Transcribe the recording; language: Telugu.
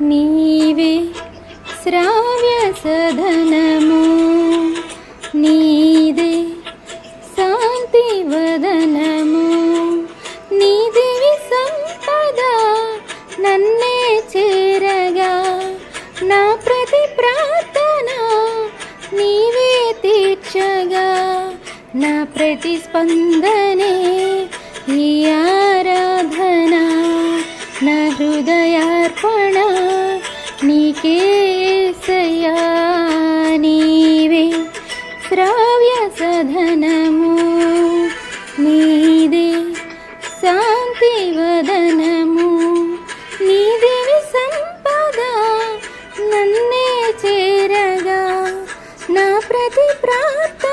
నీవే శ్రావ్య సదనము, నీదే శాంతి వదనము, నీది సంపద నన్నే చేరగా, నా ప్రతి ప్రార్థన నీవే తీర్చగా, నా ప్రతి స్పందనే ఈ ఆరాధన, నా హృదయార్పణ నీకే యేసయ్యా. నీవే శ్రావ్య సదనము, నీ